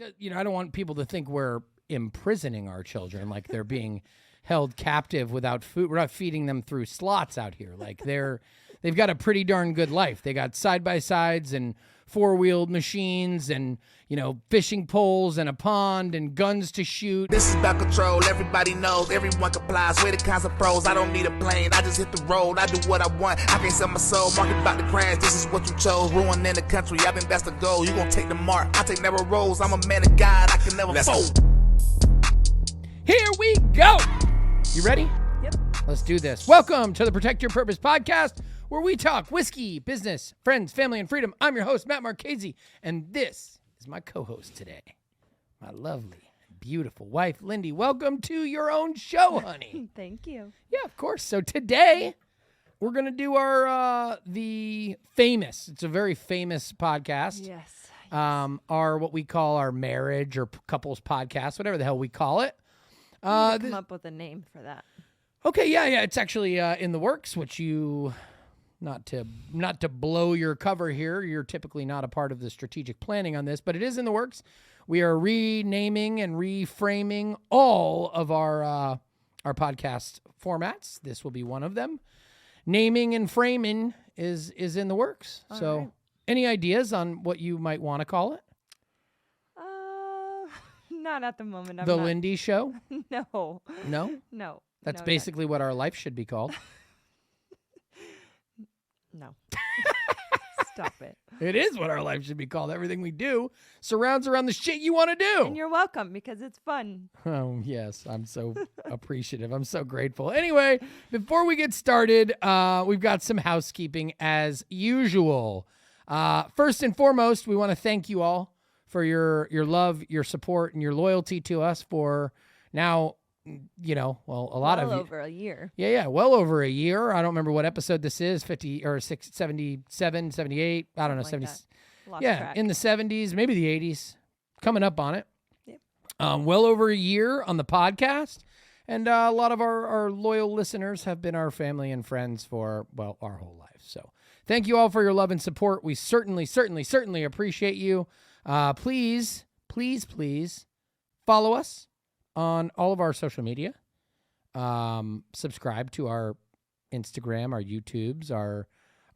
I don't want people to think we're imprisoning our children, like they're being held captive without food. We're not feeding them through slots out here. Like they've got a pretty darn good life. They got side-by-sides and four-wheeled machines and, fishing poles and a pond and guns to shoot. This is about control. Everybody knows. Everyone complies. We're the kinds of pros. I don't need a plane. I just hit the road. I do what I want. I can't sell my soul. Market about to crash. This is what you chose. Ruining the country. I think that's the goal. You gonna take the mark. I take narrow roads. I'm a man of God. I can never fold. Here we go. You ready? Yep. Let's do this. Welcome to the Protect Your Purpose podcast, where we talk whiskey, business, friends, family, and freedom. I'm your host, Matt Marchese, and this is my co-host today, my lovely, beautiful wife, Lindy. Welcome to your own show, honey. Thank you. Yeah, of course. So today, we're going to do our, it's a very famous podcast. Yes. Our, what we call our marriage or couples podcast, whatever the hell we call it. Come up with a name for that. Okay, yeah. It's actually in the works, which not to blow your cover here. You're typically not a part of the strategic planning on this, but it is in the works. We are renaming and reframing all of our podcast formats. This will be one of them. Naming and framing is in the works. All so, right. Any ideas on what you might want to call it? Not at the moment. The Lindy Show? No. No? No. That's no, basically what our life should be called. No. Stop it. It is what our life should be called. Everything we do surrounds around the shit you want to do. And you're welcome because it's fun. Oh, yes. I'm so appreciative. I'm so grateful. Anyway, before we get started, we've got some housekeeping as usual. First and foremost, we want to thank you all for your love, your support, and your loyalty to us for now, a lot of you. Well over a year. Yeah, well over a year. I don't remember what episode this is, 50 or 77, 78. I don't know, 70. Lost Yeah, track. in the 70s, maybe the 80s. Coming up on it. Yep. Well over a year on the podcast. And a lot of our loyal listeners have been our family and friends for, our whole life. So thank you all for your love and support. We certainly appreciate you. Please follow us on all of our social media. Subscribe to our Instagram, our YouTubes, our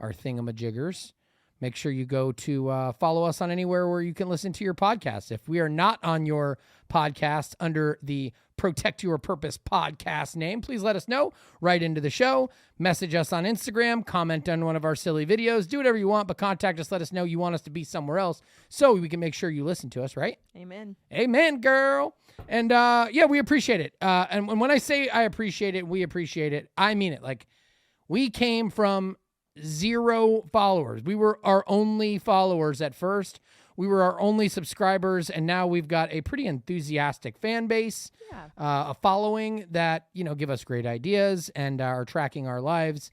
thingamajiggers. Make sure you go to follow us on anywhere where you can listen to your podcast. If we are not on your podcast under the Protect Your Purpose podcast name, please let us know. Write into the show. Message us on Instagram. Comment on one of our silly videos. Do whatever you want, but contact us. Let us know you want us to be somewhere else so we can make sure you listen to us, right? Amen. Amen, girl. And we appreciate it. And when I say I appreciate it, we appreciate it, I mean it. Like, we came from 0 followers. We were our only followers at first. We were our only subscribers, and now we've got a pretty enthusiastic fan base, a following that, give us great ideas and are tracking our lives.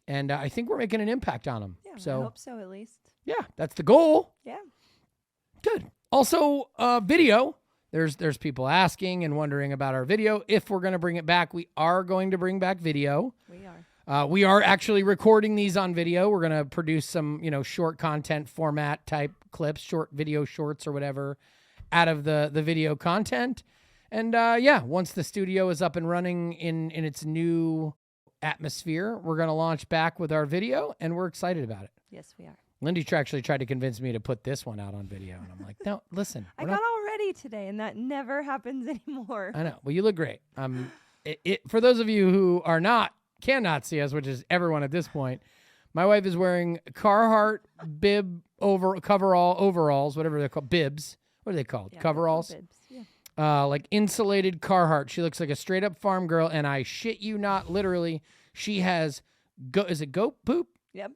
And I think we're making an impact on them. Yeah, so I hope so at least. Yeah, that's the goal. Yeah. Good. Also, video. There's people asking and wondering about our video. If we're going to bring it back, we are going to bring back video. We are. We are actually recording these on video. We're going to produce some, short content format type clips, short video shorts or whatever out of the video content. And once the studio is up and running in its new atmosphere, we're going to launch back with our video, and we're excited about it. Yes, we are. Lindy actually tried to convince me to put this one out on video, and I'm like, no, listen. I got all ready today, and that never happens anymore. I know. Well, you look great. For those of you who cannot see us, which is everyone at this point, my wife is wearing Carhartt bib overalls, whatever they're called, bibs. What are they called? Yeah, Coveralls? bibs. Yeah. Like insulated Carhartt. She looks like a straight up farm girl, and I shit you not, literally, she has, is it goat poop? Yep.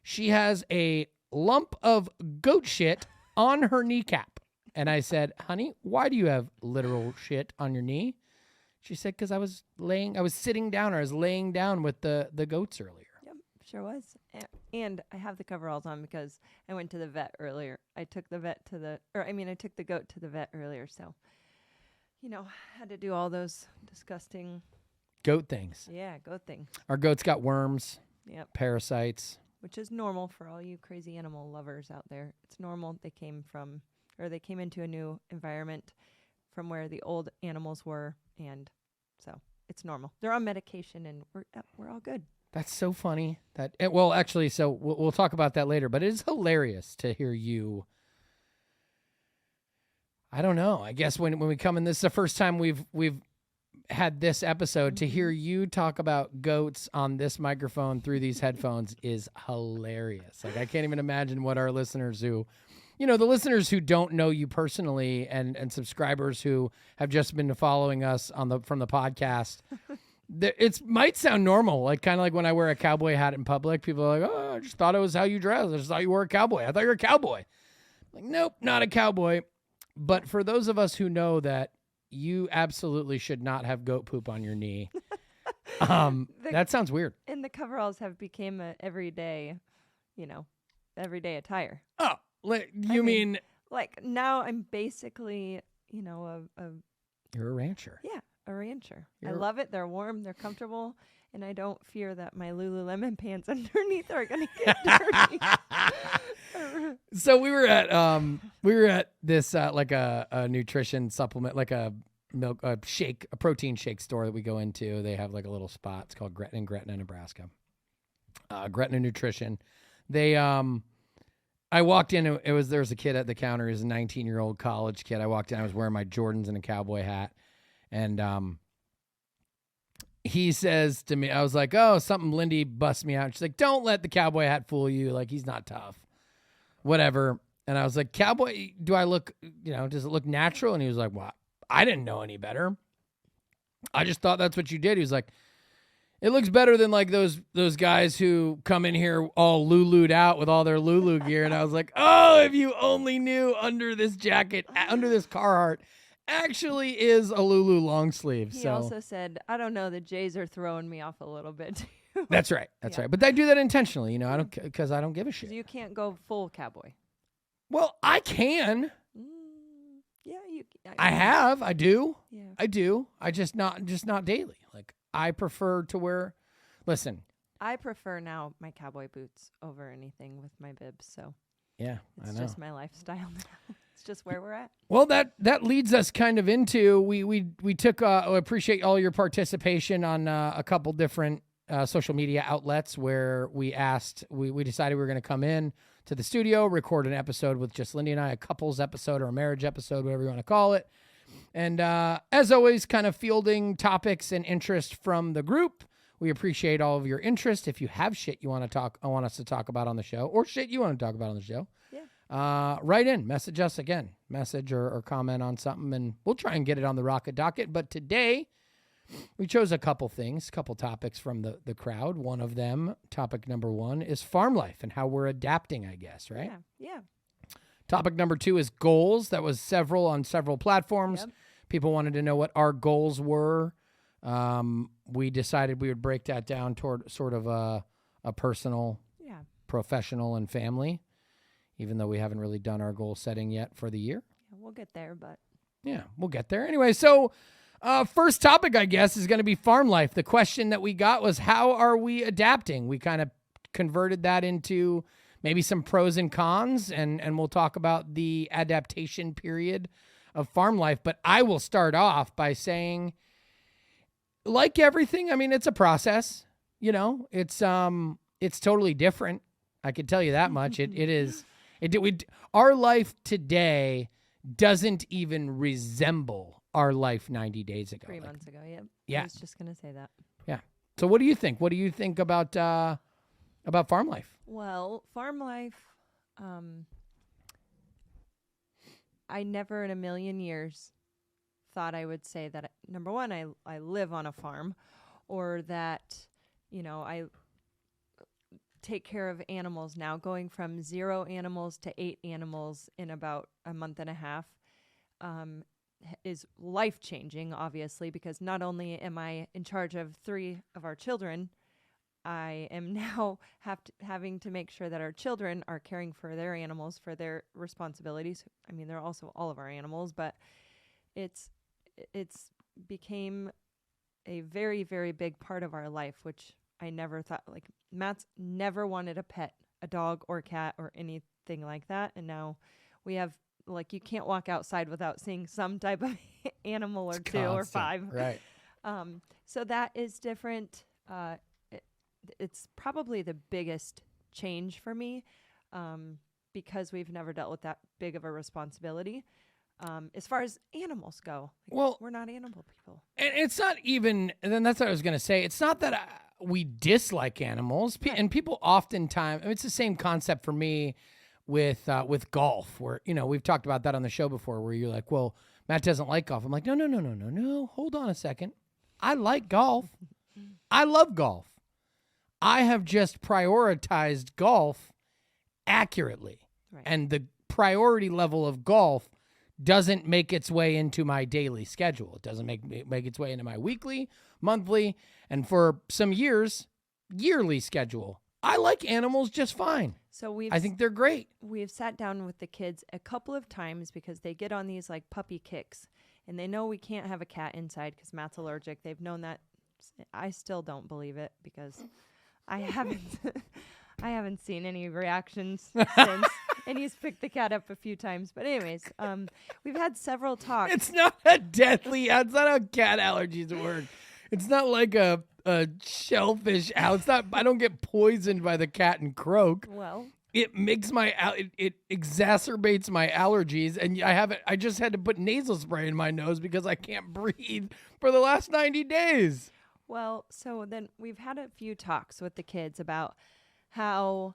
She has a lump of goat shit on her kneecap. And I said, honey, why do you have literal shit on your knee? She said, because I was sitting down, or I was laying down with the goats earlier. Yep, sure was. And I have the coveralls on because I went to the vet earlier. I took the goat to the vet earlier. So, had to do all those disgusting Goat things. Yeah, goat things. Our goats got worms, Yep. parasites. Which is normal for all you crazy animal lovers out there. It's normal. or they came into a new environment from where the old animals were, and so it's normal. They're on medication, and we're all good. That's so funny. Well, actually, so we'll talk about that later. But it is hilarious to hear you. I don't know. I guess when we come in, this is the first time we've had this episode. To hear you talk about goats on this microphone through these headphones is hilarious. Like, I can't even imagine what our listeners the listeners who don't know you personally and subscribers who have just been following us from the podcast. It might sound normal, like kind of like when I wear a cowboy hat in public. People are like, "Oh, I just thought it was how you dress. I just thought you were a cowboy. I thought you were a cowboy." Like, nope, not a cowboy. But for those of us who know that you absolutely should not have goat poop on your knee, that sounds weird. And the coveralls have become a everyday attire. Oh, you mean like now I'm basically, you're a rancher? Yeah, a rancher. I love it. They're warm. They're comfortable. And I don't fear that my Lululemon pants underneath are going to get dirty. So we were at this like a nutrition supplement, like a protein shake store that we go into. They have like a little spot. It's called Gretna, Nebraska. Gretna Nutrition. They I walked in. There was a kid at the counter. He was a 19-year-old college kid. I walked in. I was wearing my Jordans and a cowboy hat, and he says to me, I was like, "Oh, something." Lindy busts me out. She's like, "Don't let the cowboy hat fool you. Like, he's not tough, whatever." And I was like, "Cowboy? Do I look? Does it look natural?" And he was like, "Well, I didn't know any better. I just thought that's what you did." He was like, "It looks better than like those guys who come in here all Lulu'd out with all their Lulu gear." And I was like, "Oh, if you only knew under this jacket, under this Carhartt, actually is a Lulu long sleeve." He also said, "I don't know, the Jays are throwing me off a little bit too." That's right. That's right. But I do that intentionally, because I don't give a shit. You can't go full cowboy. Well, I can. Yeah, I do. Yeah. I do. I just not daily. Like, I prefer to wear. Listen, I prefer now my cowboy boots over anything with my bibs. So yeah, it's just my lifestyle now. It's just where we're at. Well, that leads us kind of into we took. Appreciate all your participation on a couple different social media outlets where we asked. We decided we were going to come in to the studio, record an episode with just Lindy and I, a couples episode or a marriage episode, whatever you want to call it. And as always, kind of fielding topics and interest from the group. We appreciate all of your interest. If you have shit you want us to talk about on the show, or shit you want to talk about on the show, write in, message us again, or comment on something, and we'll try and get it on the Rocket Docket. But today, we chose a couple topics from the crowd. One of them, topic number 1, is farm life and how we're adapting, I guess, right? Yeah. Topic number 2 is goals. That was on several platforms. Yep. People wanted to know what our goals were. We decided we would break that down toward sort of a personal, professional, and family, even though we haven't really done our goal setting yet for the year. Yeah, we'll get there, but... Yeah, we'll get there. Anyway, so first topic, I guess, is going to be farm life. The question that we got was, how are we adapting? We kind of converted that into maybe some pros and cons, and we'll talk about the adaptation period of farm life. But I will start off by saying, like everything, I mean, it's a process. It's totally different. I can tell you that much. It is. Our life today doesn't even resemble our life 90 days ago. 3 months ago, yep. Yeah. I was just going to say that. Yeah. So what do you think? What do you think about farm life? Well, farm life, I never in a million years thought I would say that, number one, I live on a farm, or that, I take care of animals now, going from 0 animals to 8 animals in about a month and a half, is life-changing, obviously, because not only am I in charge of 3 of our children, I am now having to make sure that our children are caring for their animals, for their responsibilities. I mean, they're also all of our animals, but it's became a very, very big part of our life, which I never thought. Like, Matt's never wanted a pet, a dog or cat or anything like that, and now we have like you can't walk outside without seeing some type of animal or It's two or constant, five. Right. So that is different. It's probably the biggest change for me, because we've never dealt with that big of a responsibility. As far as animals go, like, Well, we're not animal people. and it's not even, and then that's what I was going to say. It's not that we dislike animals. Right. And people oftentimes, I mean, it's the same concept for me with golf, where, we've talked about that on the show before, where you're like, well, Matt doesn't like golf. I'm like, no. Hold on a second. I like golf. I love golf. I have just prioritized golf accurately. Right. And the priority level of golf doesn't make its way into my daily schedule. It doesn't make its way into my weekly, monthly, and for some years, yearly schedule. I like animals just fine. So I think they're great. we've sat down with the kids a couple of times because they get on these like puppy kicks, and they know we can't have a cat inside because Matt's allergic. They've known that. I still don't believe it because I haven't I haven't seen any reactions since. And he's picked the cat up a few times. But anyways, we've had several talks. It's not a deadly. It's not how cat allergies work. It's not like a shellfish. It's not. I don't get poisoned by the cat and croak. Well, It makes it exacerbates my allergies, and I just had to put nasal spray in my nose because I can't breathe for the last 90 days. well, so then we've had a few talks with the kids about how,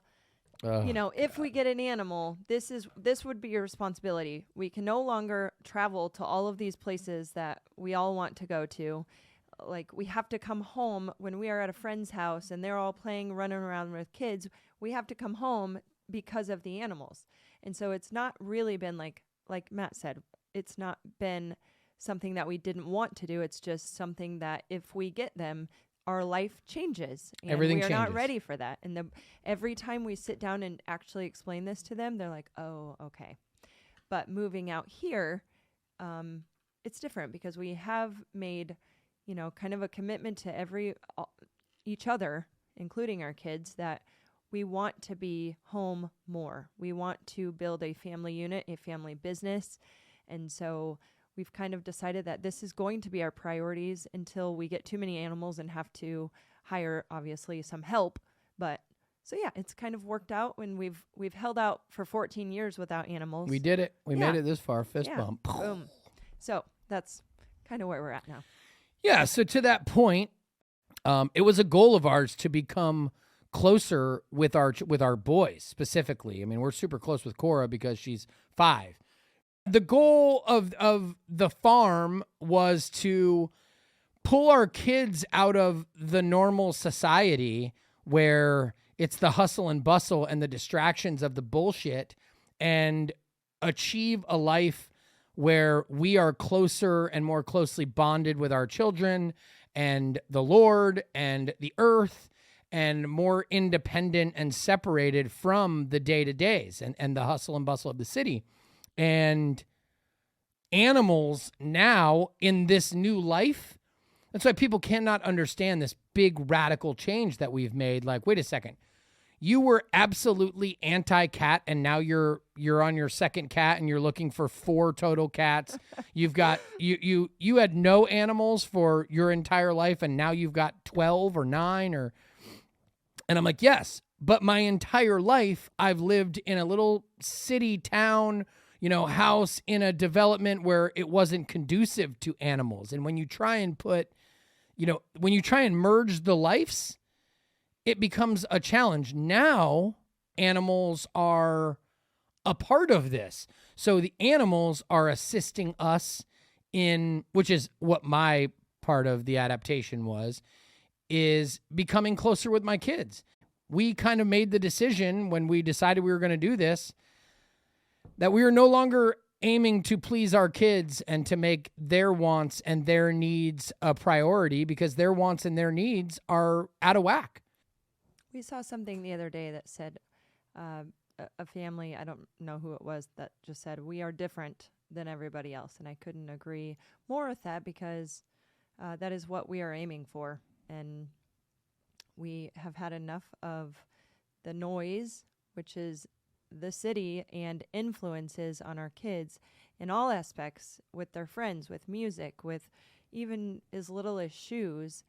if we get an animal, this would be your responsibility. We can no longer travel to all of these places that we all want to go to. Like, we have to come home when we are at a friend's house and they're all playing, running around with kids. We have to come home because of the animals. And so it's not really been like Matt said, it's not been something that we didn't want to do. It's just something that if we get them, our life changes. And Everything we are not changes. ready for that. And every time we sit down and actually explain this to them, they're like, oh, okay. But moving out here, it's different because we have made, kind of a commitment to each other, including our kids, that we want to be home more. We want to build a family unit, a family business. And so we've kind of decided that this is going to be our priorities until we get too many animals and have to hire, obviously, some help. But so yeah, it's kind of worked out when we've held out for 14 years without animals. We did it. We Yeah. made it this far. Fist Yeah. bump. Boom. So that's kind of where we're at now. Yeah. So to that point, it was a goal of ours to become closer with our boys specifically. I mean, we're super close with Cora because she's 5. The goal of the farm was to pull our kids out of the normal society where it's the hustle and bustle and the distractions of the bullshit, and achieve a life where we are closer and more closely bonded with our children and the Lord and the earth, and more independent and separated from the day-to-days and the hustle and bustle of the city. And animals now in this new life, that's why people cannot understand this big radical change that we've made. Like, wait a second, you were absolutely anti-cat, and now you're on your second cat, and you're looking for 4 total cats. You've got you had no animals for your entire life, and now you've got 12 or 9 or. And I'm like, yes, but my entire life I've lived in a little city town, house in a development where it wasn't conducive to animals. And when you try and merge the lives, it becomes a challenge. Now, animals are a part of this. So the animals are assisting us which is what my part of the adaptation was, is becoming closer with my kids. We kind of made the decision when we decided we were going to do this that we are no longer aiming to please our kids and to make their wants and their needs a priority, because their wants and their needs are out of whack. We saw something the other day that said a family, I don't know who it was, that just said, we are different than everybody else. And I couldn't agree more with that, because that is what we are aiming for. And we have had enough of the noise, which is the city and influences on our kids in all aspects, with their friends, with music, with even as little as shoes.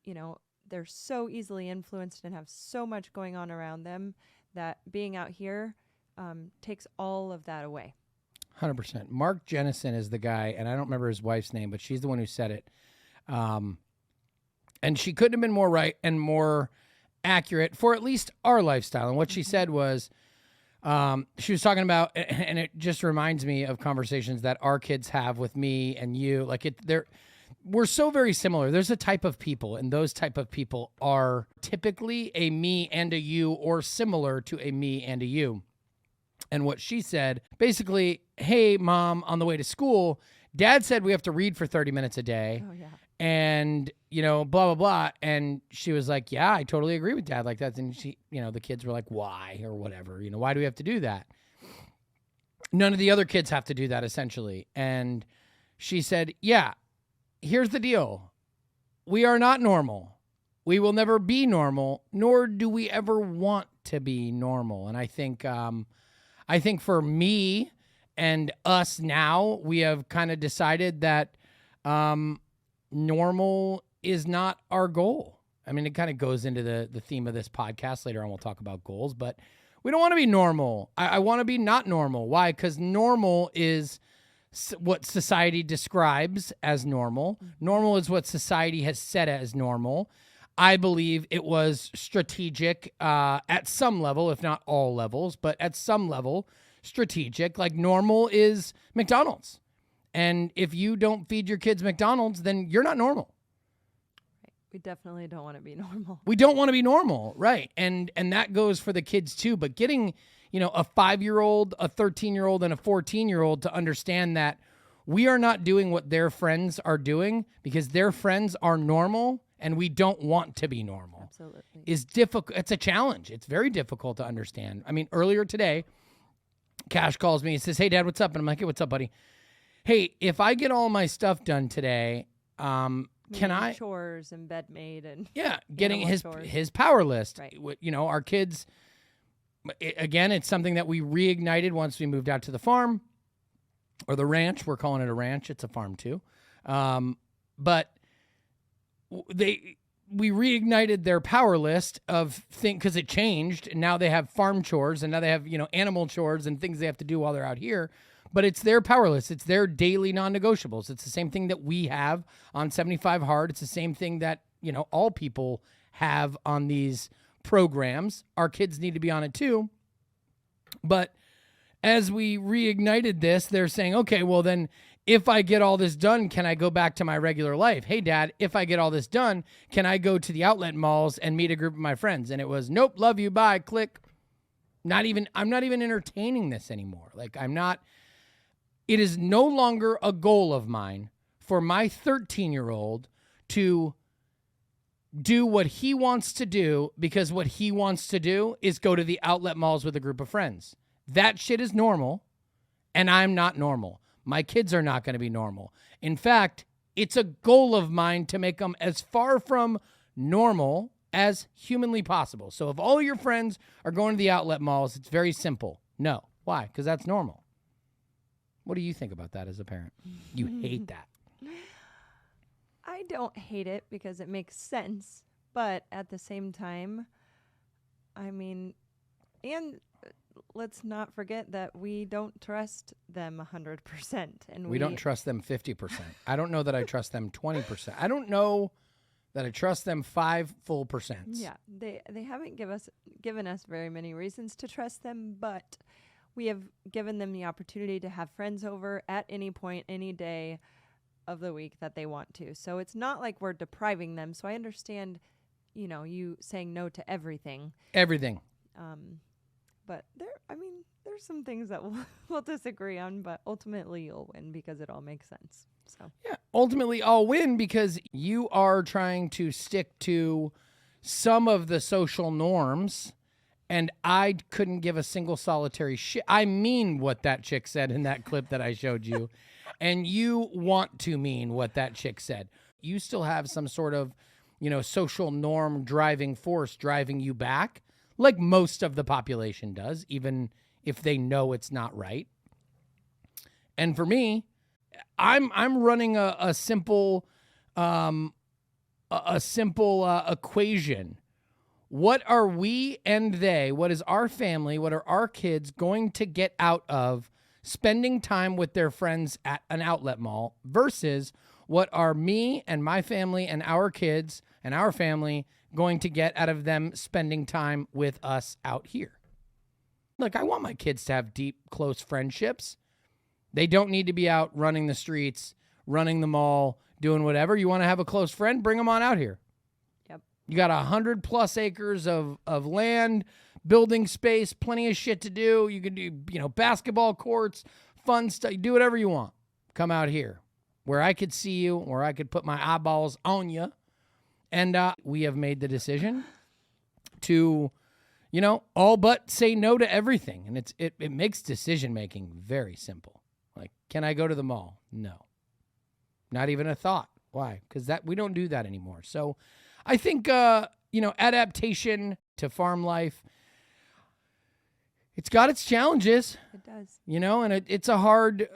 You know, they're so easily influenced and have so much going on around them that being out here takes all of that away. 100%. Mark Jennison is the guy, and I don't remember his wife's name, but she's the one who said it. And she couldn't have been more right and more accurate for at least our lifestyle. And what she said was, she was talking about, and it just reminds me of conversations that our kids have with me and you. Like we're so very similar. There's a type of people, and those type of people are typically a me and a you, or similar to a me and a you. And what she said, basically, hey, Mom, on the way to school, Dad said we have to read for 30 minutes a day. Oh, yeah. And, you know, blah, blah, blah. And she was like, yeah, I totally agree with Dad like that. And she, you know, the kids were like, why or whatever, you know, why do we have to do that? None of the other kids have to do that, essentially. And she said, yeah, here's the deal. We are not normal. We will never be normal, nor do we ever want to be normal. And I think for me and us now, we have kind of decided that normal is not our goal. I mean, it kind of goes into the theme of this podcast. Later on, we'll talk about goals, but we don't want to be normal. I want to be not normal. Why? Because normal is what society describes as normal. Normal is what society has said as normal. I believe it was strategic at some level, if not all levels, but at some level, strategic. Like normal is McDonald's. And if you don't feed your kids McDonald's, then you're not normal. Right. We definitely don't want to be normal. We don't want to be normal, right? And that goes for the kids too. But getting, you know, a 5-year-old, a 13-year-old, and a 14-year-old to understand that we are not doing what their friends are doing because their friends are normal and we don't want to be normal. Absolutely. Is difficult. It's a challenge. It's very difficult to understand. I mean, earlier today, Cash calls me and says, hey, Dad, what's up? And I'm like, hey, what's up, buddy? Hey, if I get all my stuff done today, can I? Chores and bed made and getting his power list. Right. You know, our kids. Again, it's something that we reignited once we moved out to the farm or the ranch. We're calling it a ranch. It's a farm too, but we reignited their power list of things because it changed, and now they have farm chores, and now they have animal chores and things they have to do while they're out here. But it's their power list. It's their daily non-negotiables. It's the same thing that we have on 75 Hard. It's the same thing that, all people have on these programs. Our kids need to be on it too. But as we reignited this, they're saying, okay, well then if I get all this done, can I go back to my regular life? Hey, Dad, if I get all this done, can I go to the outlet malls and meet a group of my friends? And it was, nope, love you, bye, click. I'm not even entertaining this anymore. It is no longer a goal of mine for my 13-year-old to do what he wants to do because what he wants to do is go to the outlet malls with a group of friends. That shit is normal, and I'm not normal. My kids are not going to be normal. In fact, it's a goal of mine to make them as far from normal as humanly possible. So if all your friends are going to the outlet malls, it's very simple. No. Why? Because that's normal. What do you think about that as a parent? You hate that. I don't hate it because it makes sense. But at the same time, I mean, and let's not forget that we don't trust them 100%. And we don't trust them 50%. I don't know that I trust them 20%. I don't know that I trust them 5 full %. Yeah, they haven't given us very many reasons to trust them, but we have given them the opportunity to have friends over at any point, any day of the week that they want to. So it's not like we're depriving them. So I understand, you saying no to everything. Everything. But there's some things that we'll disagree on, but ultimately you'll win because it all makes sense. So yeah, ultimately I'll win because you are trying to stick to some of the social norms. And I couldn't give a single solitary shit. I mean what that chick said in that clip that I showed you. And you want to mean what that chick said. You still have some sort of, social norm driving force driving you back. like most of the population does, even if they know it's not right. And for me, I'm running a simple equation. What are we and they, what is our family, what are our kids going to get out of spending time with their friends at an outlet mall versus what are me and my family and our kids and our family going to get out of them spending time with us out here? Look, I want my kids to have deep, close friendships. They don't need to be out running the streets, running the mall, doing whatever. You want to have a close friend? Bring them on out here. Yep. You got 100+ acres of land, building space, plenty of shit to do. You can do, basketball courts, fun stuff. Do whatever you want. Come out here where I could see you, where I could put my eyeballs on you. And we have made the decision to, all but say no to everything. And it makes decision-making very simple. Like, can I go to the mall? No. Not even a thought. Why? Because we don't do that anymore. So I think, adaptation to farm life, it's got its challenges. It does. And it's a hard,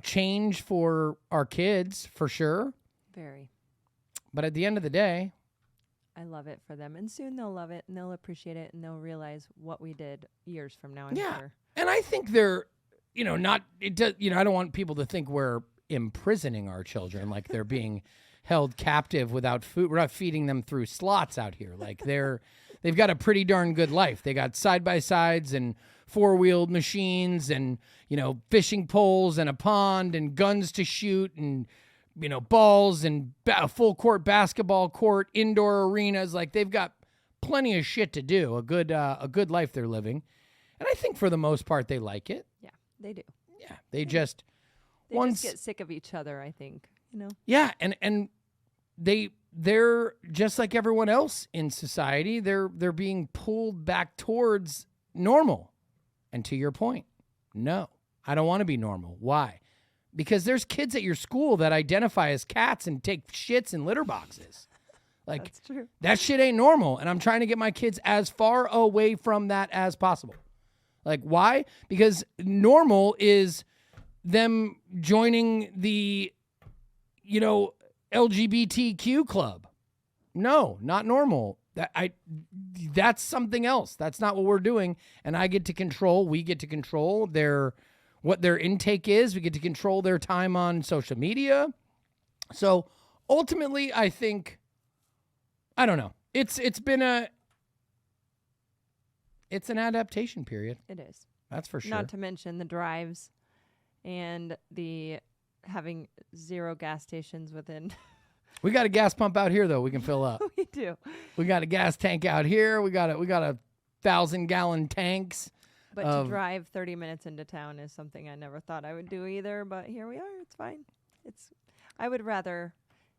change for our kids, for sure. Very. But at the end of the day, I love it for them. And soon they'll love it and they'll appreciate it and they'll realize what we did years from now. I'm sure. And I think they're, I don't want people to think we're imprisoning our children, like they're being held captive without food. We're not feeding them through slots out here. Like they've got a pretty darn good life. They got side-by-sides and four-wheeled machines and, fishing poles and a pond and guns to shoot and, balls and a full court basketball court, indoor arenas. Like they've got plenty of shit to do, a good life they're living. And I think for the most part, they like it. Yeah, they do. Yeah. They just get sick of each other, I think, Yeah. And they're just like everyone else in society. They're being pulled back towards normal. And to your point, no, I don't want to be normal. Why? Because there's kids at your school that identify as cats and take shits in litter boxes. Like, that's true. That shit ain't normal. And I'm trying to get my kids as far away from that as possible. Like, why? Because normal is them joining the, LGBTQ club. No, not normal. That's something else. That's not what we're doing. And we get to control what their intake is. We get to control their time on social media. So ultimately, I think, I don't know. It's an adaptation period. It is. That's for sure. Not to mention the drives and the having 0 gas stations within. We got a gas pump out here, though. We can fill up. We do. We got a gas tank out here. We got a 1,000-gallon tanks. But to drive 30 minutes into town is something I never thought I would do either. But here we are. It's fine. I would rather.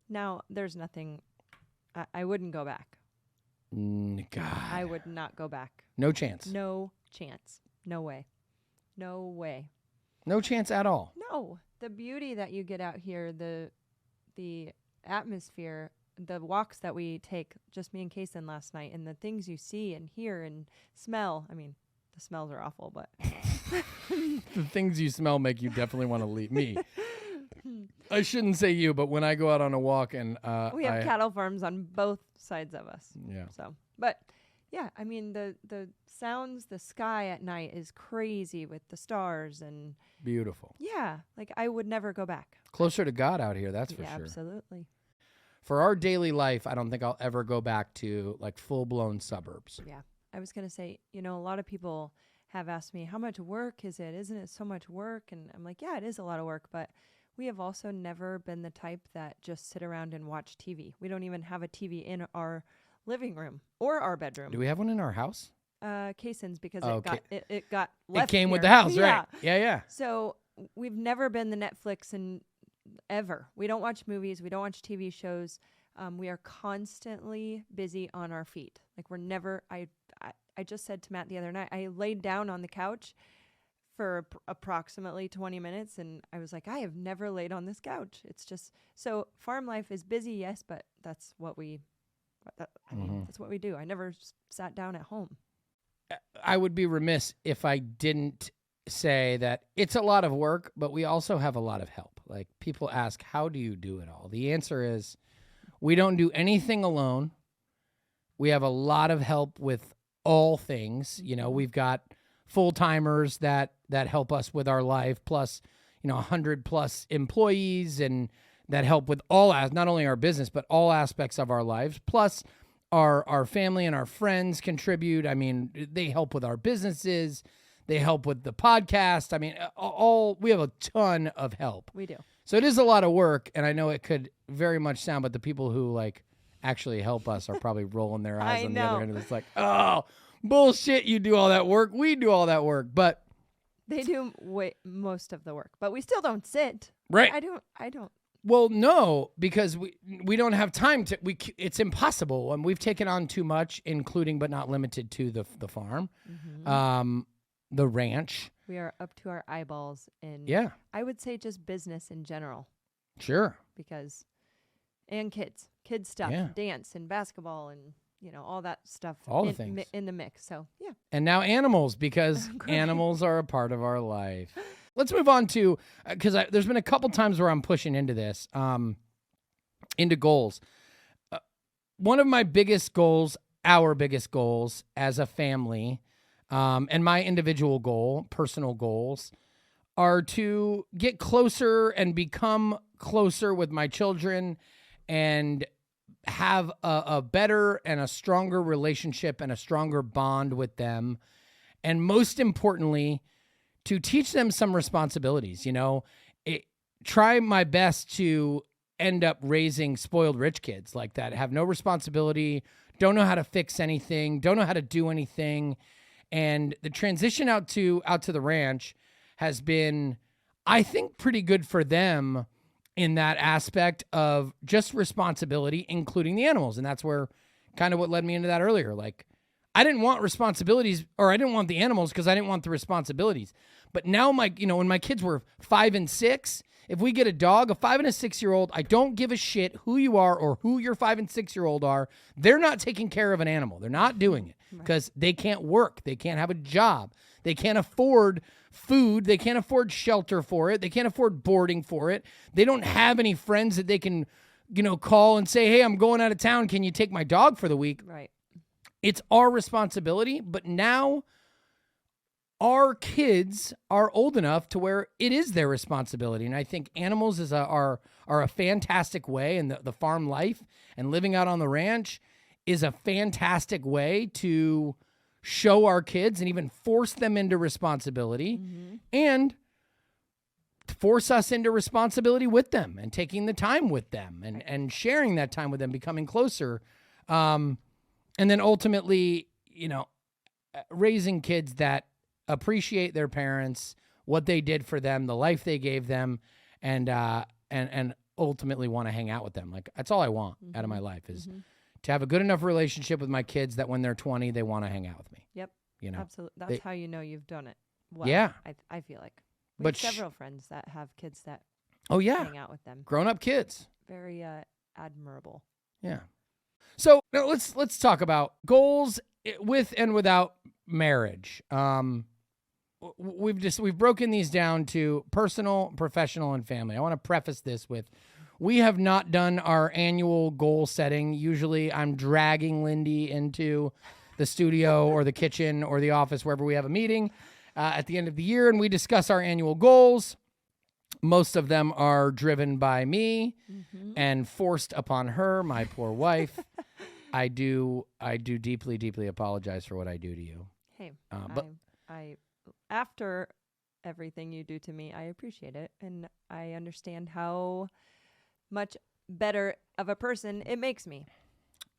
Now there's nothing. I wouldn't go back. God. I would not go back. No chance. No chance. No way. No way. No chance at all. No. The beauty that you get out here, the atmosphere, the walks that we take, just me and Kaysen last night, and the things you see and hear and smell. I mean, the smells are awful, but the things you smell make you definitely want to leave me. I shouldn't say you, but when I go out on a walk and we have cattle farms on both sides of us. Yeah. So, but yeah, I mean the sounds, the sky at night is crazy with the stars and beautiful. Yeah, like I would never go back. Closer to God out here, that's for yeah, sure. Absolutely. For our daily life, I don't think I'll ever go back to like full-blown suburbs. Yeah. I was going to say, a lot of people have asked me, how much work is it? Isn't it so much work? And I'm like, yeah, it is a lot of work, but we have also never been the type that just sit around and watch TV. We don't even have a TV in our living room or our bedroom. Do we have one in our house? Kaysen's because it got It left came here. with the house, Yeah. right? Yeah. So we've never been the Netflix and ever. We don't watch movies. We don't watch TV shows. We are constantly busy on our feet. Like we're never, I just said to Matt the other night, I laid down on the couch for approximately 20 minutes and I was like, I have never laid on this couch. It's just, so farm life is busy, yes, but that's what we I mean, that's what we do. I never sat down at home. I would be remiss if I didn't say that it's a lot of work, but we also have a lot of help. Like, people ask, how do you do it all? The answer is we don't do anything alone. We have a lot of help with all things. You know, we've got full-timers that help us with our life, plus, 100 plus employees, and that help with not only our business, but all aspects of our lives. Plus our family and our friends contribute. I mean, they help with our businesses. They help with the podcast. I mean, we have a ton of help. We do. So it is a lot of work, and I know it could very much sound, but the people who actually help us are probably rolling their eyes on the other end. It's like, oh, bullshit, you do all that work. We do all that work. But they do most of the work, but we still don't sit. Right. I don't. Well, no, because we don't have time to. It's impossible, and we've taken on too much, including but not limited to the farm, the ranch. We are up to our eyeballs in. Yeah. I would say just business in general. Sure. And kids stuff, dance and basketball, and all that stuff. All the things in the mix. So yeah. And now animals, because animals are a part of our life. Let's move on to, because there's been a couple times where I'm pushing into this, into goals. One of my biggest goals, our biggest goals as a family, and my individual goal, personal goals, are to get closer and become closer with my children and have a better and a stronger relationship and a stronger bond with them. And most importantly, to teach them some responsibilities. Try my best to end up raising spoiled rich kids like that, have no responsibility, don't know how to fix anything, don't know how to do anything. And the transition out to the ranch has been, I think, pretty good for them in that aspect of just responsibility, including the animals. And that's where kind of what led me into that earlier. Like, I didn't want responsibilities, or I didn't want the animals because I didn't want the responsibilities. But now when my kids were 5 and 6, if we get a dog, a 5 and a 6-year-old, I don't give a shit who you are or who your 5 and 6-year-old are. They're not taking care of an animal. They're not doing it because they can't work. They can't have a job. They can't afford food. They can't afford shelter for it. They can't afford boarding for it. They don't have any friends that they can, call and say, hey, I'm going out of town. Can you take my dog for the week? Right. It's our responsibility, but now our kids are old enough to where it is their responsibility. And I think animals are a fantastic way, and the farm life and living out on the ranch is a fantastic way to show our kids and even force them into responsibility and force us into responsibility with them and taking the time with them and sharing that time with them, becoming closer. And then ultimately, raising kids that appreciate their parents, what they did for them, the life they gave them, and ultimately want to hang out with them. Like, that's all I want out of my life is to have a good enough relationship with my kids that when they're 20, they want to hang out with me. Yep. Absolutely. That's how you know you've done it well. Yeah. I feel like. We have several friends that have kids that hang out with them. Grown-up kids. Very admirable. Yeah. So now let's talk about goals with and without marriage. We've broken these down to personal, professional, and family. I want to preface this with, we have not done our annual goal setting. Usually I'm dragging Lindy into the studio or the kitchen or the office, wherever we have a meeting at the end of the year, and we discuss our annual goals. Most of them are driven by me and forced upon her, my poor wife. I do deeply, deeply apologize for what I do to you. Hey, but I after everything you do to me, I appreciate it, and I understand how much better of a person it makes me,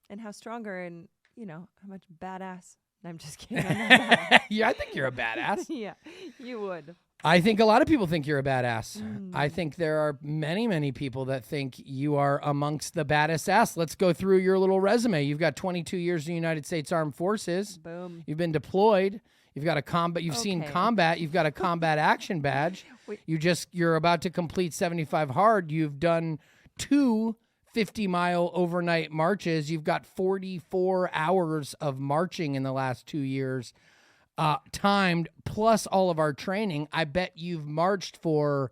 and how stronger, and how much badass. I'm just kidding. Yeah, I think you're a badass. Yeah, you would. I think a lot of people think you're a badass. I think there are many, many people that think you are amongst the baddest ass. Let's go through your little resume. You've got 22 years in the United States Armed Forces. Boom. You've been deployed. You've got a combat. You've seen combat. You've got a combat action badge. You're about to complete 75 hard. You've done 2 50-mile overnight marches. You've got 44 hours of marching in the last 2 years, timed, plus all of our training. I bet you've marched for,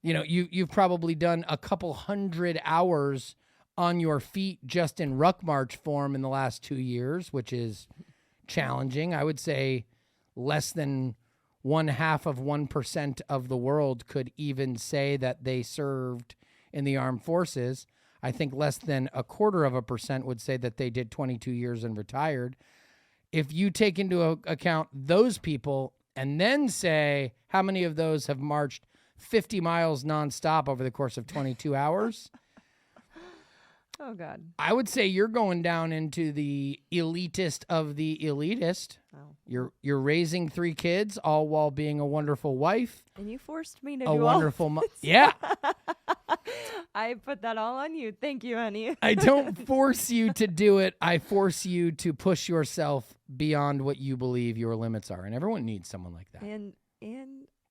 you've probably done a couple hundred hours on your feet just in ruck march form in the last 2 years, which is challenging. I would say less than 0.5% of the world could even say that they served in the armed forces. I think less than 0.25% would say that they did 22 years and retired. If you take into account those people and then say how many of those have marched 50 miles nonstop over the course of 22 hours, oh God, I would say you're going down into the elitist of the elitist. oh. You're raising 3 kids, all while being a wonderful wife, And you forced me to a do wonderful all mom. this. Yeah. I put that all on you. Thank you, honey. I don't force you to do it. I force you to push yourself beyond what you believe your limits are. And everyone needs someone like that. And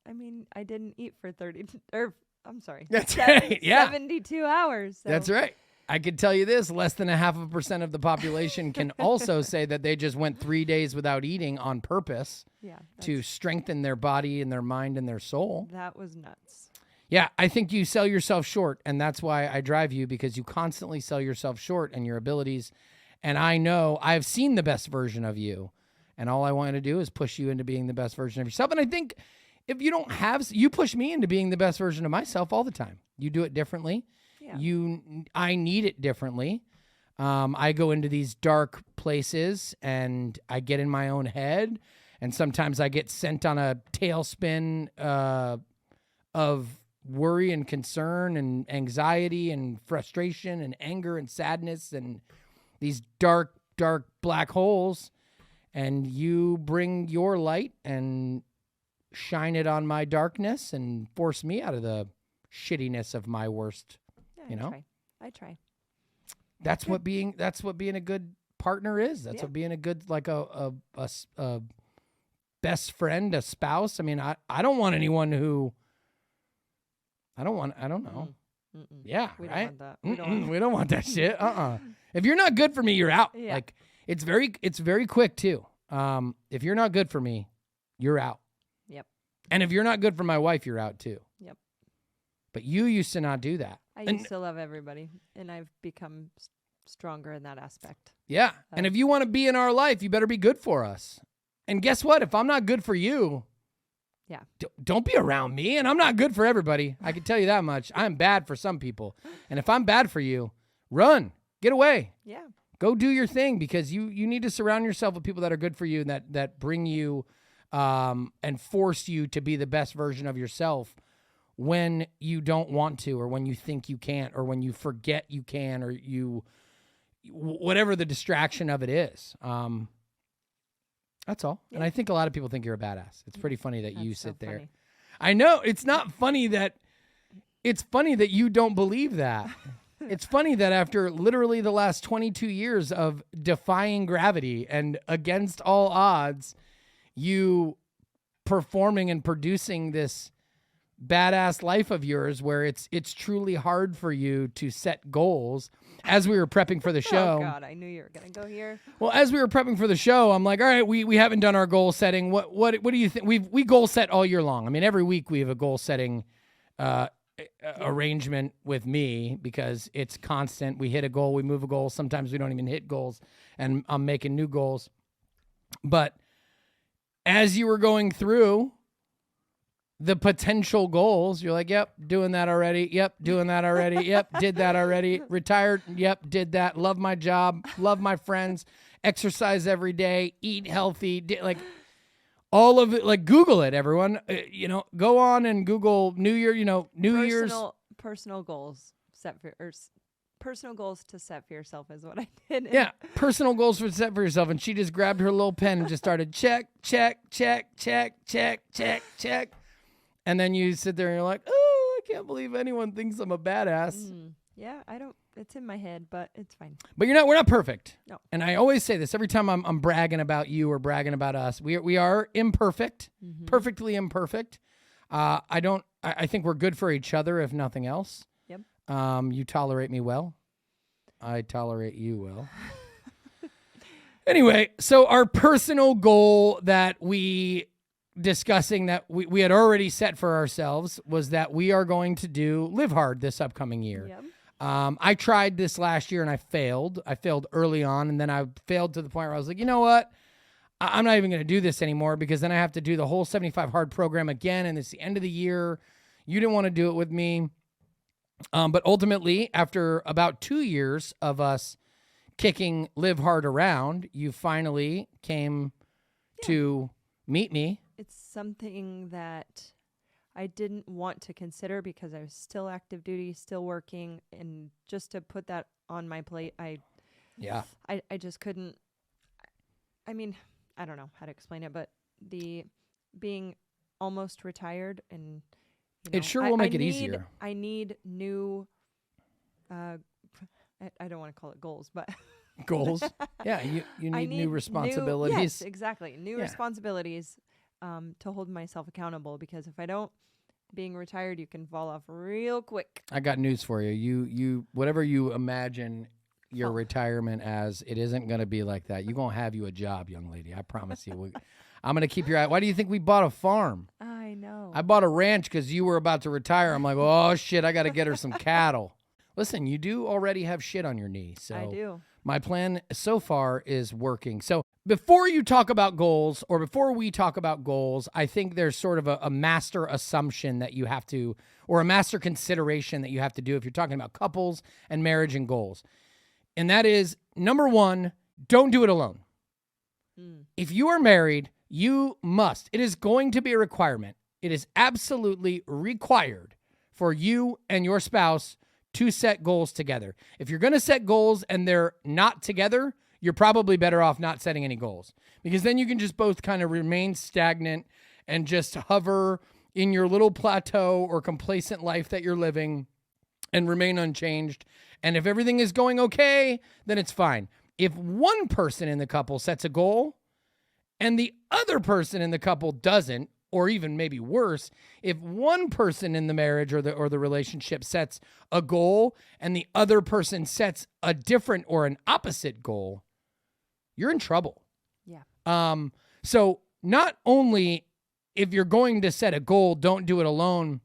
I mean, I didn't eat for 30 or I'm sorry. That's right. Yeah. 72 hours. So. That's right. I could tell you this, less than 0.5% of the population can also say that they just went 3 days without eating on purpose to strengthen their body and their mind and their soul. That was nuts. Yeah, I think you sell yourself short, and that's why I drive you, because you constantly sell yourself short and your abilities. And I know I've seen the best version of you, and all I want to do is push you into being the best version of yourself. And I think if you don't have, you push me into being the best version of myself all the time. You do it differently. Yeah. I need it differently. I go into these dark places and I get in my own head, and sometimes I get sent on a tailspin of worry and concern and anxiety and frustration and anger and sadness and these dark black holes. And you bring your light and shine it on my darkness and force me out of the shittiness of my worst. I try. That's what being a good partner is. That's what being a good, like a best friend, a spouse. I mean, I don't want anyone who I don't know. Yeah, we right. Don't want that. We don't want that shit. If you're not good for me, you're out. Yeah. Like it's very quick too. If you're not good for me, you're out. Yep. And if you're not good for my wife, you're out too. Yep. But you used to not do that. I used to love everybody, and I've become stronger in that aspect. Yeah. And if you want to be in our life, you better be good for us. And guess what? If I'm not good for you, don't be around me. And I'm not good for everybody. I can tell you that much. I'm bad for some people. And if I'm bad for you, run, get away. Yeah. Go do your thing, because you need to surround yourself with people that are good for you and that bring you and force you to be the best version of yourself when you don't want to, or when you think you can't, or when you forget you can, or whatever the distraction of it is. That's all. Yeah. And I think a lot of people think you're a badass. It's pretty funny that you sit there. Funny. I know it's not funny that you don't believe that. It's funny that after literally the last 22 years of defying gravity and against all odds, you performing and producing this badass life of yours where it's truly hard for you to set goals. As we were prepping for the show. Oh God, I knew you were gonna go here. Well, as we were prepping for the show, I'm like, all right, we haven't done our goal setting. What do you think? We goal set all year long. I mean, every week we have a goal setting arrangement with me, because it's constant. We hit a goal, we move a goal. Sometimes we don't even hit goals, and I'm making new goals. But as you were going through the potential goals, you're like, yep, doing that already. Yep, doing that already. Yep, did that already. Retired. Yep, did that. Love my job. Love my friends. Exercise every day. Eat healthy. Like all of it. Like Google it, everyone. Go on and Google New Year. New Year's personal goals set for personal goals to set for yourself is what I did. Yeah, personal goals to set for yourself. And she just grabbed her little pen and just started check. And then you sit there and you're like, oh, I can't believe anyone thinks I'm a badass. Yeah, I don't. It's in my head, but it's fine. But we're not perfect. No. And I always say this every time I'm bragging about you or bragging about us. We are imperfect, perfectly imperfect. I think we're good for each other, if nothing else. Yep. You tolerate me well. I tolerate you well. Anyway, so our personal goal that we had already set for ourselves was that we are going to do Live Hard this upcoming year. Yep. I tried this last year and I failed. I failed early on, and then I failed to the point where I was like, you know what? I'm not even going to do this anymore because then I have to do the whole 75 Hard program again, and it's the end of the year. You didn't want to do it with me. But ultimately, after about 2 years of us kicking Live Hard around, you finally came to meet me. It's something that I didn't want to consider because I was still active duty, still working, and just to put that on my plate, I just couldn't. I mean, I don't know how to explain it, but the being almost retired and it sure will make it easier. I need new. I don't want to call it goals, but goals. Yeah, you need new responsibilities. Yes, exactly. New responsibilities to hold myself accountable, because if I don't, being retired, you can fall off real quick. I got news for you. You whatever you imagine your retirement as, it isn't going to be like that. You're going to have you a job, young lady. I promise you. I'm going to keep your eye. Why do you think we bought a farm? I know. I bought a ranch because you were about to retire. I'm like, oh, shit, I got to get her some cattle. Listen, you do already have shit on your knee. So I do. My plan so far is working. So before you talk about goals, or before we talk about goals, I think there's sort of a master assumption that you have to, or a master consideration that you have to do if you're talking about couples and marriage and goals. And that is, number one, don't do it alone. If you are married, you must. It is going to be a requirement. It is absolutely required for you and your spouse to set goals together. If you're going to set goals and they're not together, you're probably better off not setting any goals, because then you can just both kind of remain stagnant and just hover in your little plateau or complacent life that you're living and remain unchanged. And if everything is going okay, then it's fine. If one person in the couple sets a goal and the other person in the couple doesn't, or even maybe worse, if one person in the marriage or the relationship sets a goal and the other person sets a different or an opposite goal, you're in trouble. Yeah. So not only if you're going to set a goal, don't do it alone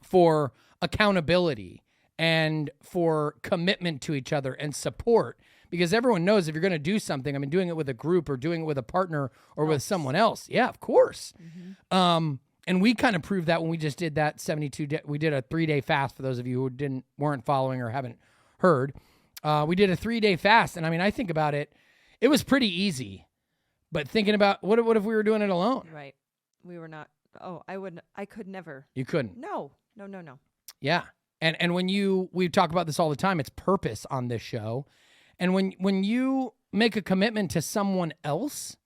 for accountability and for commitment to each other and support, because everyone knows if you're going to do something, I mean, doing it with a group or doing it with a partner or with someone else. Yeah, of course. Mm-hmm. And we kind of proved that when we just did that 72-day, we did a 3-day fast for those of you who weren't following or haven't heard. We did a 3-day fast. And I mean, I think about it, it was pretty easy, but thinking about what if we were doing it alone? Right. We were not. Oh, I could never. You couldn't. No. Yeah. And we talk about this all the time. It's purpose on this show. And when you make a commitment to someone else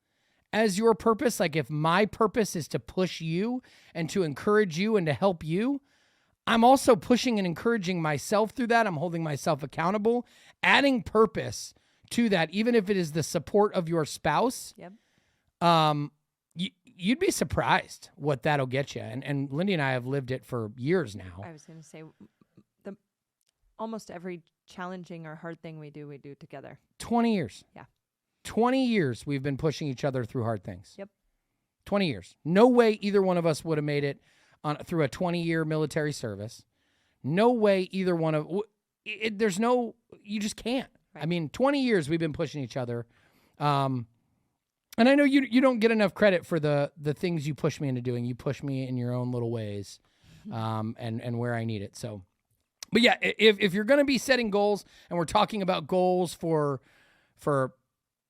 as your purpose, like if my purpose is to push you and to encourage you and to help you, I'm also pushing and encouraging myself through that. I'm holding myself accountable, adding purpose to that, even if it is the support of your spouse. Yep. You'd be surprised what that'll get you. And Lindy and I have lived it for years now. I was going to say, almost every challenging or hard thing we do together. 20 years. Yeah. 20 years we've been pushing each other through hard things. Yep. 20 years. No way either one of us would have made it through a 20-year military service. No way either one of you just can't. Right. I mean, 20 years we've been pushing each other. And I know you don't get enough credit for the things you push me into doing. You push me in your own little ways, and where I need it. So, but yeah, if you're going to be setting goals, and we're talking about goals for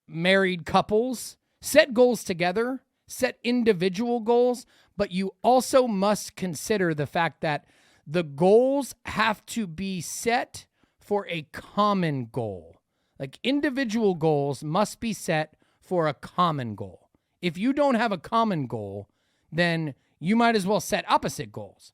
married couples, set goals together, set individual goals, but you also must consider the fact that the goals have to be set for a common goal. Like individual goals must be set for a common goal. If you don't have a common goal, then you might as well set opposite goals.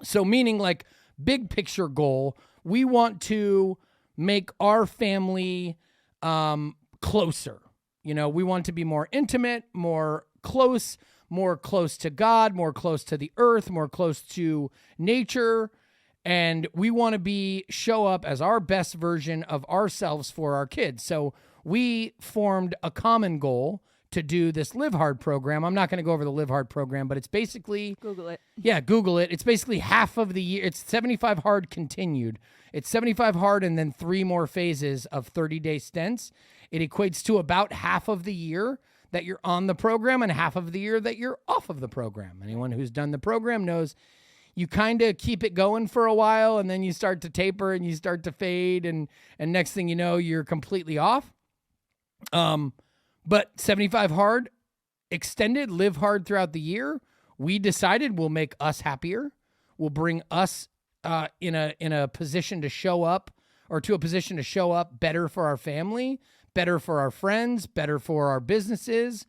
So meaning like big picture goal, we want to make our family closer. You know, we want to be more intimate, more close to God, more close to the earth, more close to nature. And we want to show up as our best version of ourselves for our kids. So we formed a common goal to do this Live Hard program. I'm not going to go over the Live Hard program, but it's basically... Google it. Yeah, Google it. It's basically half of the year. It's 75 hard continued. It's 75 hard and then 3 more phases of 30-day stints. It equates to about half of the year that you're on the program and half of the year that you're off of the program. Anyone who's done the program knows you kind of keep it going for a while and then you start to taper and you start to fade and next thing you know, you're completely off. But 75 hard, extended, live hard throughout the year. We decided will make us happier. Will bring us in a position to show up or to a position to show up better for our family, better for our friends, better for our businesses,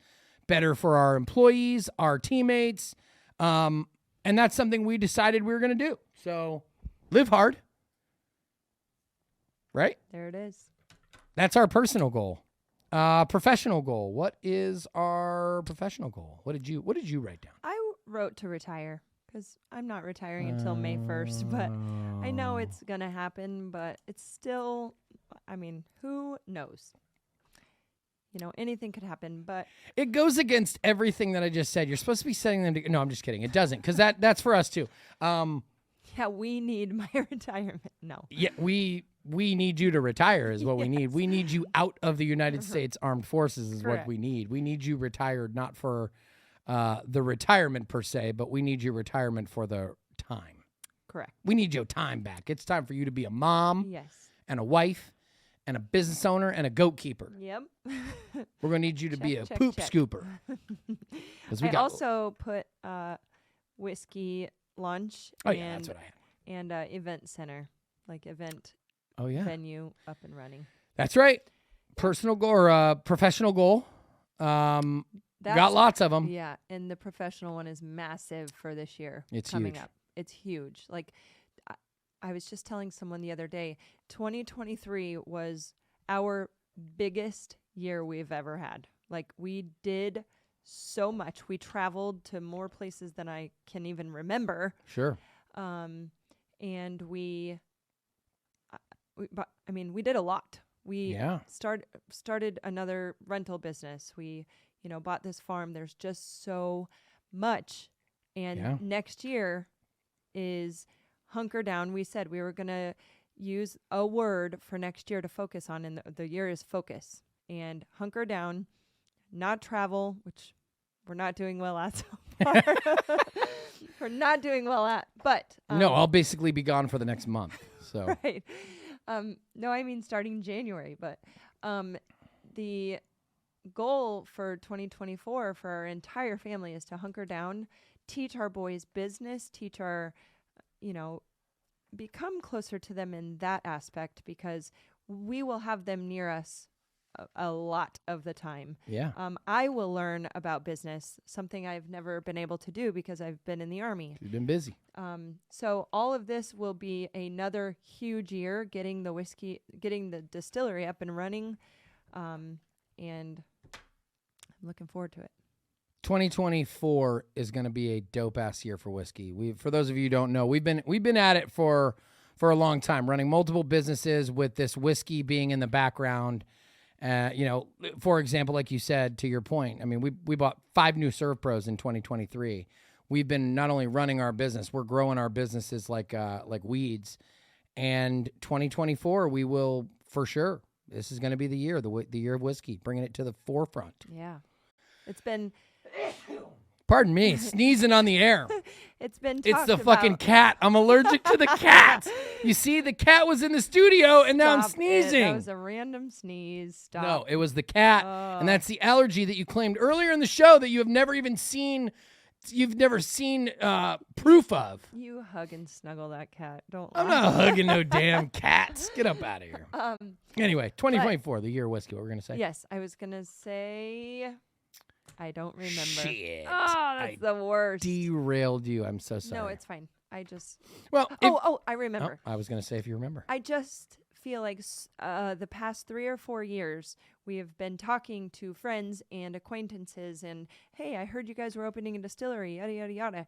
better for our employees, our teammates. And that's something we decided we were going to do. So live hard. Right? There it is. That's our personal goal. Professional goal. What is our professional goal? What did you write down? I wrote to retire because I'm not retiring until May 1st, but I know it's going to happen, but it's still, I mean, who knows? You know, anything could happen, but it goes against everything that I just said. You're supposed to be setting them to, no, I'm just kidding. It doesn't, because that's for us too. Yeah, we need my retirement. No. Yeah, we need you to retire is what we need. We need you out of the United States Armed Forces is Correct. what we need. We need you retired, not for the retirement per se, but we need you retirement for the time. Correct. We need your time back. It's time for you to be a mom Yes. and a wife and a business owner and a goat keeper. Yep. We're going to need you to be a Check, poop check. scooper. 'Cause we I got- also put whiskey lunch Oh, yeah, that's what I had. and event center, like event Oh, yeah. venue up and running. That's right. Personal goal or professional goal. Got lots of them. Yeah, and the professional one is massive for this year. It's coming huge. up. It's huge. Like I was just telling someone the other day, 2023 was our biggest year we've ever had. Like we did so much. We traveled to more places than I can even remember. Sure. And we did a lot. We Yeah. started another rental business. We, bought this farm. There's just so much. And Yeah. next year is hunker down. We said we were going to use a word for next year to focus on, and the year is focus. And hunker down, not travel, which we're not doing well at so far. We're not doing well at, but No, I'll basically be gone for the next month. So right. No, I mean starting January, but the goal for 2024 for our entire family is to hunker down, teach our boys business, teach our, become closer to them in that aspect, because we will have them near us a lot of the time. yeah. I will learn about business, something I've never been able to do because I've been in the Army. You've been busy. So all of this will be another huge year, getting the distillery up and running. And I'm looking forward to it. 2024 is going to be a dope ass year for whiskey. For those of you who don't know, we've been at it for a long time, running multiple businesses with this whiskey being in the background. For example, like you said, to your point, I mean, we bought 5 new Serve Pros in 2023. We've been not only running our business, we're growing our businesses like weeds. And 2024, we will for sure. This is going to be the year, the year of whiskey, bringing it to the forefront. Yeah. It's been Pardon me, sneezing on the air. it's been It's talked the fucking about. cat. I'm allergic to the cats. You see, the cat was in the studio, and now I'm Stop it. sneezing. That was a random sneeze. Stop. No, it was the cat, and that's the allergy that you claimed earlier in the show that you have never even seen. You've never seen proof of. You hug and snuggle that cat. Don't I'm lie. not hugging no damn cats. Get up out of here. Anyway, 2024, the year of whiskey. What we're gonna say? Yes, I was going to say I don't remember. Shit. Oh, that's the worst. Derailed you. I'm so sorry. No, it's fine. I just well. I remember. I was gonna say if you remember. I just feel like the past 3 or 4 years we have been talking to friends and acquaintances and, hey, I heard you guys were opening a distillery, yada, yada, yada.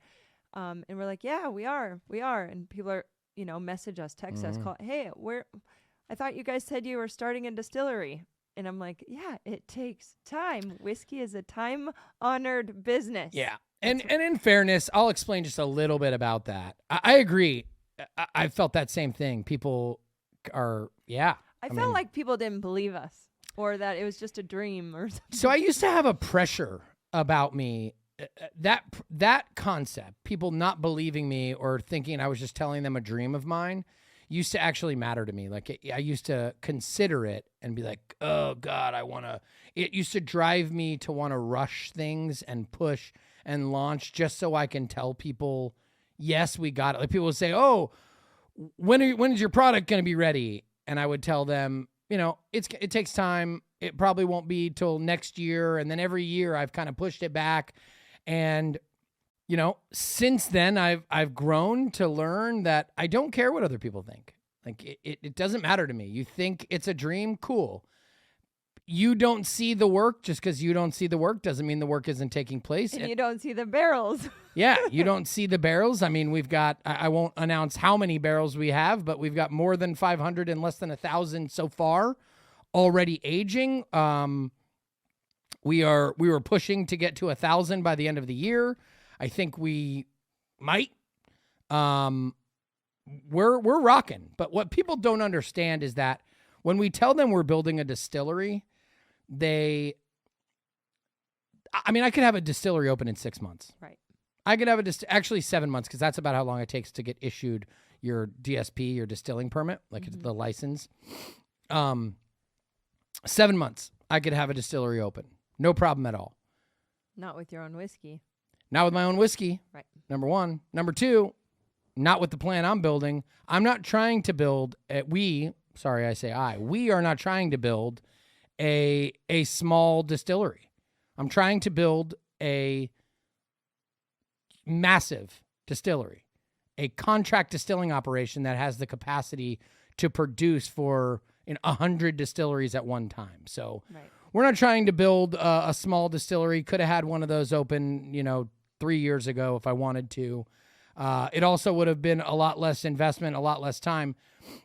And we're like, yeah, we are. And people are, message us, text us, call. Hey, I thought you guys said you were starting a distillery. And I'm like, yeah, it takes time. Whiskey is a time-honored business. Yeah. And in fairness, I'll explain just a little bit about that. I agree. I felt that same thing. People are, I felt like people didn't believe us or that it was just a dream or something. So I used to have a pressure about me, that concept, people not believing me or thinking I was just telling them a dream of mine, used to actually matter to me. Like I used to consider it and be like, oh God, it used to drive me to want to rush things and push and launch just so I can tell people, yes, we got it. Like people would say, oh, when is your product going to be ready? And I would tell them, it takes time. It probably won't be till next year. And then every year I've kind of pushed it back. And since then, I've grown to learn that I don't care what other people think. Like it doesn't matter to me. You think it's a dream? Cool. You don't see the work. Just because you don't see the work doesn't mean the work isn't taking place. And you don't see the barrels. Yeah, you don't see the barrels. I mean, we've got, I won't announce how many barrels we have, but we've got more than 500 and less than 1,000 so far already aging. We were pushing to get to 1,000 by the end of the year. I think we might. We're rocking. But what people don't understand is that when we tell them we're building a distillery, I could have a distillery open in 6 months. Right. I could have actually 7 months, because that's about how long it takes to get issued your DSP, your distilling permit, like the license. 7 months, I could have a distillery open. No problem at all. Not with your own whiskey. Not with my own whiskey. Right. Number one. Number two, not with the plan I'm building. I'm not trying to build we are not trying to build a small distillery. I'm trying to build a massive distillery, a contract distilling operation that has the capacity to produce for 100 distilleries at one time. So we're not trying to build a small distillery. Could have had one of those open, 3 years ago if I wanted to. It also would have been a lot less investment, a lot less time,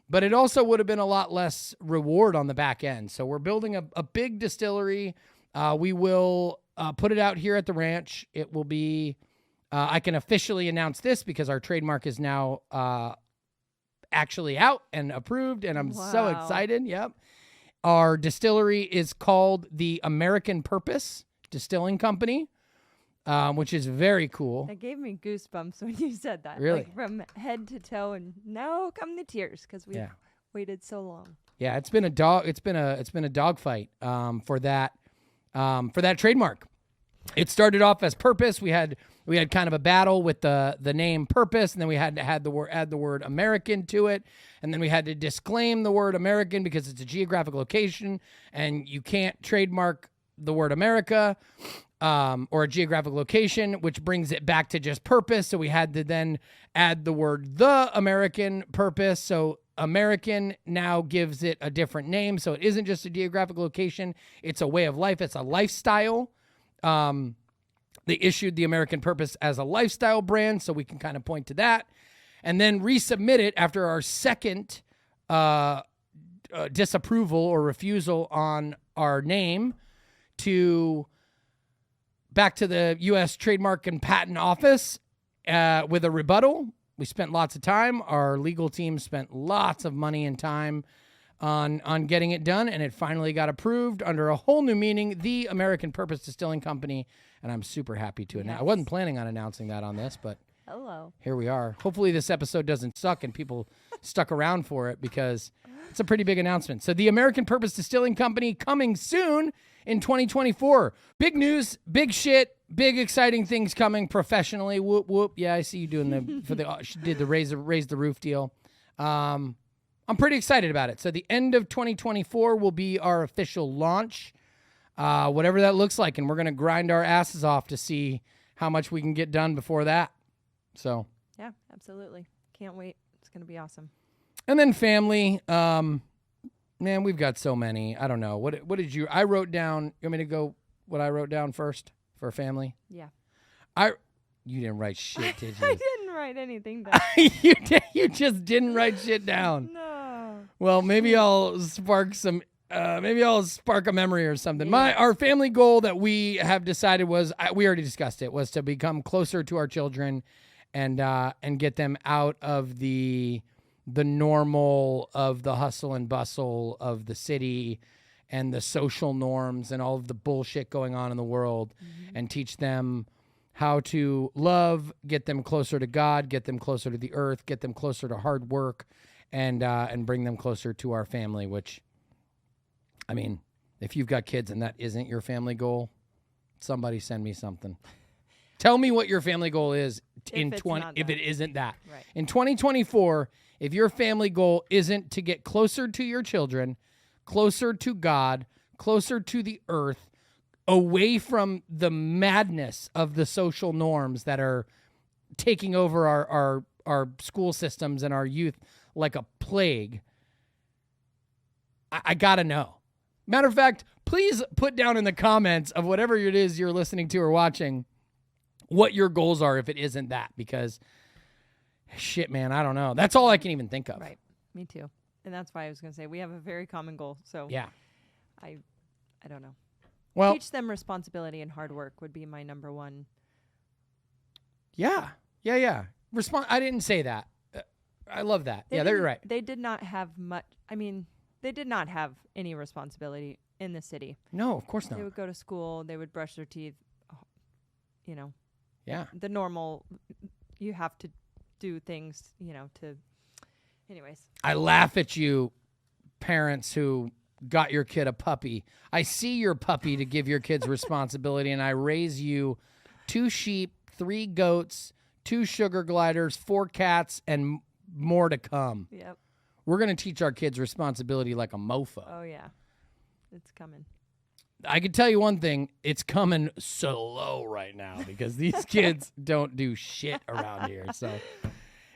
but it also would have been a lot less reward on the back end. So we're building a big distillery. We will put it out here at the ranch. It will be, I can officially announce this because our trademark is now actually out and approved, and I'm so excited. Yep. Our distillery is called the American Purpose Distilling Company. Which is very cool. It gave me goosebumps when you said that. Really? Like from head to toe, and now come the tears because we've waited so long. Yeah, it's been a dog fight for that trademark. It started off as Purpose. We had kind of a battle with the name Purpose, and then we had to add the word American to it, and then we had to disclaim the word American because it's a geographic location, and you can't trademark the word America. Or a geographic location, which brings it back to just Purpose. So we had to then add the word the American Purpose. So American now gives it a different name. So it isn't just a geographic location. It's a way of life. It's a lifestyle. They issued the American Purpose as a lifestyle brand, so we can kind of point to that. And then resubmit it after our second disapproval or refusal on our name back to the U.S. Trademark and Patent Office with a rebuttal. We spent lots of time. Our legal team spent lots of money and time on getting it done, and it finally got approved under a whole new meaning, the American Purpose Distilling Company, and I'm super happy to announce. I wasn't planning on announcing that on this, but here we are. Hopefully this episode doesn't suck and people stuck around for it, because it's a pretty big announcement. So the American Purpose Distilling Company coming soon in 2024. Big news, big shit, big exciting things coming professionally. Whoop, whoop. Yeah, I see you doing she did the raise the roof deal. I'm pretty excited about it. So the end of 2024 will be our official launch, whatever that looks like. And we're going to grind our asses off to see how much we can get done before that. So. Yeah, absolutely. Can't wait. It's going to be awesome. And then family, man, we've got so many. I don't know. What did you? I wrote down. You want me to go? What I wrote down first for family? Yeah. You didn't write shit, did you? I didn't write anything down. You just didn't write shit down. No. Well, maybe I'll spark some. Maybe I'll spark a memory or something. Yeah. Our family goal that we have decided was we already discussed it, was to become closer to our children, and get them out of the normal of the hustle and bustle of the city and the social norms and all of the bullshit going on in the world, and teach them how to love, get them closer to God, get them closer to the earth, get them closer to hard work, and bring them closer to our family, which, I mean, if you've got kids and that isn't your family goal, somebody send me something. Tell me what your family goal is if it isn't that. Right. In 2024, if your family goal isn't to get closer to your children, closer to God, closer to the earth, away from the madness of the social norms that are taking over our school systems and our youth like a plague, I gotta know. Matter of fact, please put down in the comments of whatever it is you're listening to or watching what your goals are if it isn't that, because shit, man, I don't know. That's all I can even think of. Right. Me too. And that's why I was going to say we have a very common goal. So Yeah. I don't know. Well, Teach them responsibility and hard work would be my number one. yeah. I didn't say that. I love that. Yeah, you're right. They did not have much. I mean, they did not have any responsibility in the city. No, of course They not. would go to school. They would brush their teeth. Yeah. The normal. You have to do things. To. Anyways. I laugh at you, parents who got your kid a puppy. I see your puppy to give your kids responsibility, and I raise you 2 sheep, 3 goats, 2 sugar gliders, 4 cats, and more to come. Yep. We're going to teach our kids responsibility like a mofo. Oh yeah, it's coming. I can tell you one thing, it's coming slow right now because these kids don't do shit around here. So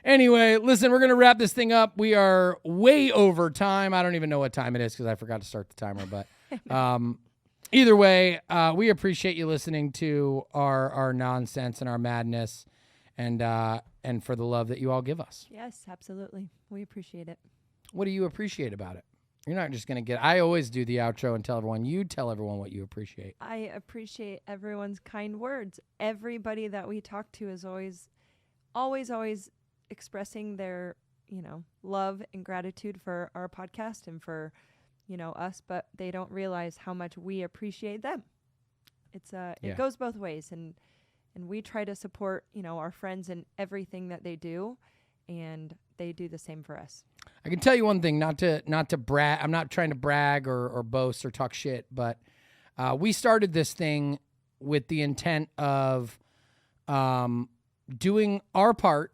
anyway, listen, we're going to wrap this thing up. We are way over time. I don't even know what time it is because I forgot to start the timer. But either way, we appreciate you listening to our nonsense and our madness, and for the love that you all give us. Yes, absolutely. We appreciate it. What do you appreciate about it? You're not just going to I always do the outro and tell everyone. You tell everyone what you appreciate. I appreciate everyone's kind words. Everybody that we talk to is always expressing their, love and gratitude for our podcast and for, us, but they don't realize how much we appreciate them. It goes both ways, and we try to support, our friends in everything that they do, and they do the same for us. I can tell you one thing, not to brag. I'm not trying to brag or boast or talk shit, but we started this thing with the intent of doing our part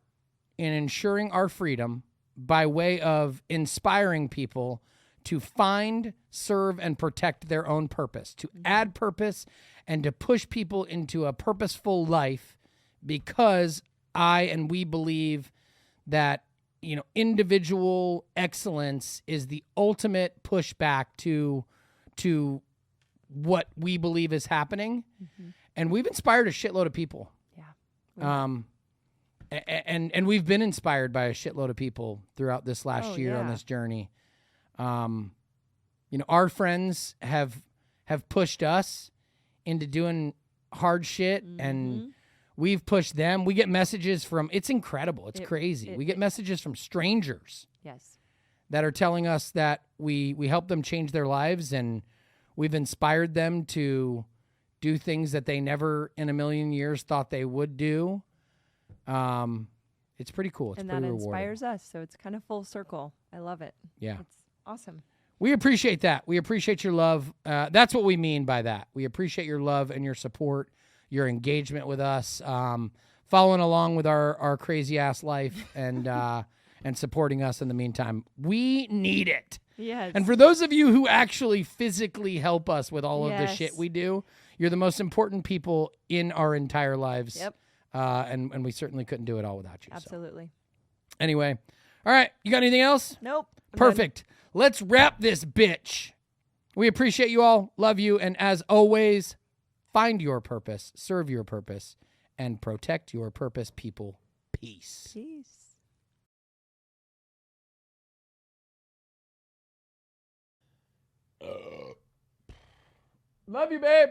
in ensuring our freedom by way of inspiring people to find, serve, and protect their own purpose, to add purpose, and to push people into a purposeful life, because we believe that individual excellence is the ultimate pushback to what we believe is happening. Mm-hmm. And we've inspired a shitload of people. Yeah. And we've been inspired by a shitload of people throughout this last year on this journey. Our friends have pushed us into doing hard shit, and we've pushed them. We get messages from, it's incredible. It's crazy. We get messages from strangers. Yes. That are telling us that we help them change their lives, and we've inspired them to do things that they never in a million years thought they would do. It's pretty cool. It's and pretty that rewarding. inspires us. So it's kind of full circle. I love it. Yeah. It's awesome. We appreciate that. We appreciate your love. That's what we mean by that. We appreciate your love and your support, your engagement with us, following along with our crazy ass life, and supporting us in the meantime. We need it. Yes. And for those of you who actually physically help us with all of the shit we do, you're the most important people in our entire lives. Yep. And we certainly couldn't do it all without you. Absolutely. So. Anyway. All right. You got anything else? Nope. Perfect. Let's wrap this bitch. We appreciate you all. Love you. And as always, find your purpose, serve your purpose, and protect your purpose, people. Peace. Peace. Love you, babe.